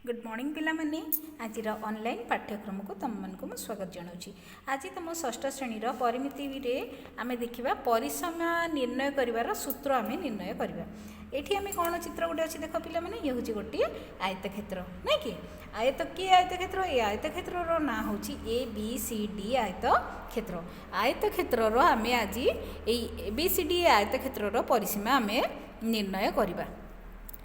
Good morning पिला माने आज ऑनलाइन पाठ्यक्रम को तुम मन को स्वागत जनाऊँ। आज तुम षष्ठ श्रेणी परिमिति रे आमे देखिबा परिसीमा निर्णय करिवार सूत्र आमे निर्णय करिबा। एठी आमे कोन चित्र गोटे अछि देख पिला माने ये होची गोटे आयतक्षेत्र नै कि आयतकीय आयतक्षेत्र। ए आयतक्षेत्र रो ना होची ए बी सी डी आयतक्षेत्र। आयतक्षेत्र रो आमे आज ए बी सी डी आयतक्षेत्र रो परिसीमा आमे निर्णय करिबा।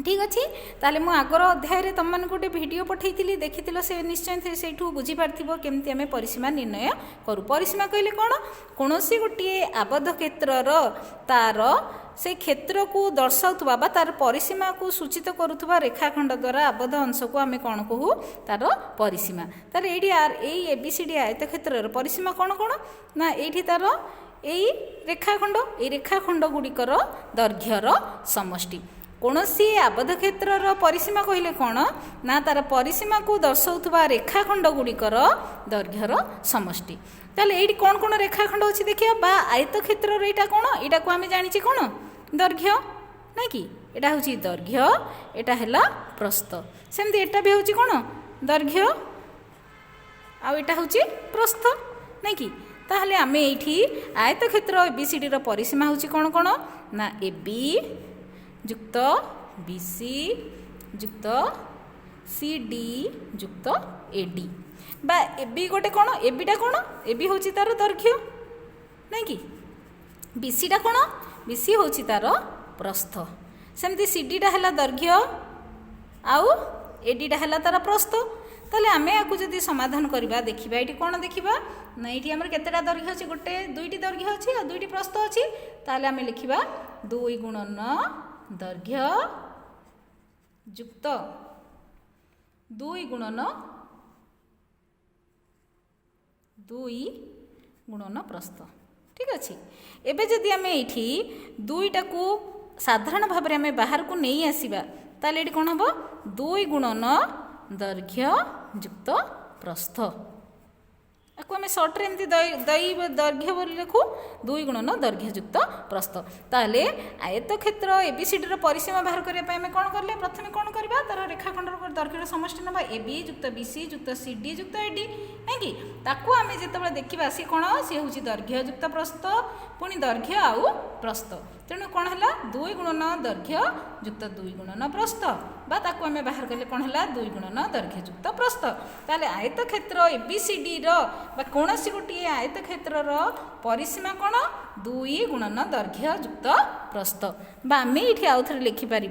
ठीक अच्छे ताले मु आगर अध्याय तुम मान गोटे वीडियो पठे देखी से निश्चय से बुझीपार केमती आम परिसीमा निर्णय करूँ। परिसीमा कहले कौन कौन गोटे आबद्ध क्षेत्र तार से क्षेत्र को दर्शाऊा तार परिसीमा को सूचित करुवा रेखाखंड द्वारा आबद्ध अंश को आम कौन कहू तार परिसीमा। तार ये एबीसीडी आयत क्षेत्र परिसीमा कौन कौन ना ये तार यही रेखाखंड ये रेखाखंड गुड़िकर दैर्घ्यर समष्टि। कौन सी आबद्ध क्षेत्र परिसीमा कहले कौन ना तार परिसीमा को दर्शाऊा रेखाखंड गुड़िकर दैर्घ्यर समष्टि। ताले ये कौन कौन रेखाखंड अच्छी देखिए बा आयत क्षेत्र यहाँ कौन यहाँ को आम जानी कौन दैर्घ्य ना कि यहाँ हूँ दैर्घ्य यहाँ है प्रस्थ सेमती यहाँ भी हूँ कौन दैर्घ्य आटा हूँ प्रस्थ ना कि ताहले आम ये आयत क्षेत्र एबीसीडी परिसीमा हूँ कौन कौन ना ए बी जुक्त बीसी जुक्त सीडी जुक्त एडी बा एबी गोटे कौन एबीटा कौन एबी हूँ तार दैर्घ्य नहीं कि बीसीटा कौन बीसी हूँ तार प्रस्थ सेमती सीडीटा है दैर्घ्य आउ एडीटा है तार प्रस्थ। ताले आमे आपको जदि समाधान करवा देखा ये कौन देखा ना ये आम केतेटा दैर्घ्य अच्छी गोटे दुईटी दैर्घ्य अच्छी और दुईटी प्रस्थ अच्छी ताले आमे लिखिबा 2 गुणन दैर्घ्य जुक्त 2 गुणन 2 गुणन प्रस्थ। ठीक अच्छे एबे जदि आम ये दुईटा को साधारण भाव में आम बाहर को नहीं आसवा ताले ये कौन हम 2 गुणन दैर्घ्य जुक्त प्रस्थ आपको आम सर्ट्रे एमती दैर्घ्य बोली लिखू 2 गुणन दैर्घ्य जुक्त प्रस्थ। ताहले आयत क्षेत्र एबीसीडी परिसीमा बाहर करने आम कौन करें प्रथम कौन करवा तार रेखाखंड दैर्घ्यर समष्टि ना ए बी जुक्त बीसी जुक्त सीडी जुक्त एडी ना कि ताकू आम जो देखा सी कौन सी हूँ दैर्घ्य जुक्त प्रस्थ पुणी दैर्घ्य आउ प्रस्थ तेणु कौन है 2 गुणन दैर्घ्य जुक्त 2 गुणन प्रस्थ बा ताकू आम बाहर कले कौन है 2 गुणन दैर्घ्य जुक्त प्रस्थ। ताले आयत क्षेत्र एबीसीडी कौन सी गोटे आयत क्षेत्र परिसीमा कौन 2 गुणन दैर्घ्य जुक्त प्रस्थ बा आम ये आउ थे लिखिपर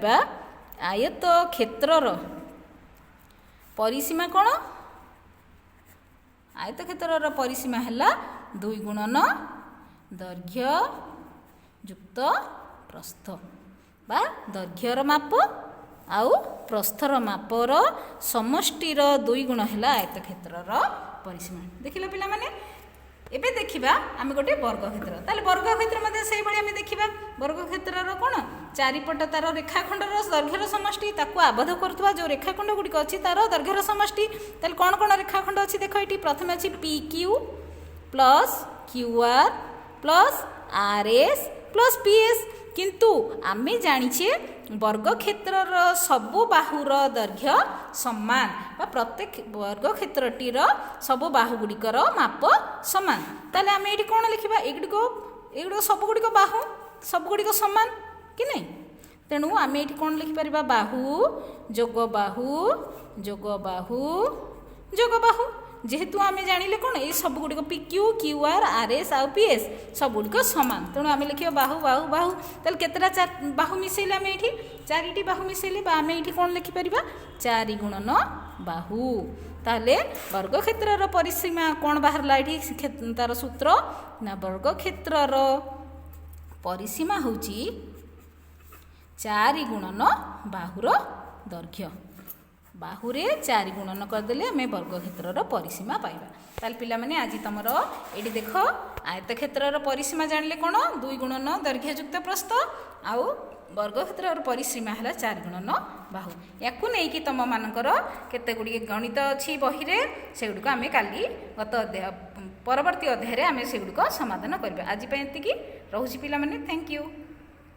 आयत क्षेत्र परिसीमा कौन आयत क्षेत्र परिसीमा है 2 गुणन दैर्घ्य जुक्त प्रस्थ बा दैर्घ्यर माप आउ प्रस्थर मापर समष्टिर 2 गुण है आयत क्षेत्र परिसीमा। देखिल पिला माने एबे देखिबा आम गोटे वर्ग क्षेत्र ताले वर्ग क्षेत्र से भाई आम देखा वर्ग क्षेत्र कौन चारिपट तार रेखाखंडर दैर्घ्यर समष्टि ताकू आबद्ध करुवा जो रेखाखंड गुड़िक अच्छी तार दैर्घ्यर समष्टि। ताले कौन कौन रेखाखंड अच्छी देख ये प्रथम अच्छी P Q plus Q R plus R S plus P S किंतु आमे जानिछे वर्ग क्षेत्र सबु बाहुर दैर्घ्य समान बा प्रत्येक वर्ग क्षेत्रटीर सबु बाहु गुड़िकर माप समान। ताले आमे एठी कोन लिखिबा एगुड़ो सब गुड़िक बाहु सब गुड़िक समान कि नहीं तेणु आमे एठी कोन लिखि परिबा बाहु जोग बाहु जोग बाहु जोग बाहु जेहेतु आम जानिले कौन ये सब गुड़िक P Q Q R R S आउ पी एस सब गुड़िक समान तेणु आम लिखा बाहु बाहु बाहु ताल केतेटा बाहु मिसेले आम ये 4टी बाहु मिसेले आम ये कौन लिखिपर 4 गुणन बाहु। ताले वर्ग क्षेत्र परिसीमा कौन बाहर ये तार सूत्र ना वर्ग क्षेत्र परिसीमा हूँ 4 गुणन बाहुर दैर्घ्य बाहुरे 4 गुणन करदे आम वर्ग क्षेत्र परिसीमा पाइबा। ताल पिला माने आज तुमर ये देख आयत क्षेत्र परिसीमा जानिले कौन 2 गुणन दैर्घ्य जुक्त प्रस्थ आउ वर्ग क्षेत्र परिसीमा है 4 गुणन बाहु। या नहीं तुम मानकर केते गुड़ी गणित अच्छी बही से गुड़िक आम काली गत अध्याय परवर्ती अध्याय आम से गुड़िक समाधान करवा। आज एति रोचे पिला माने थैंक यू।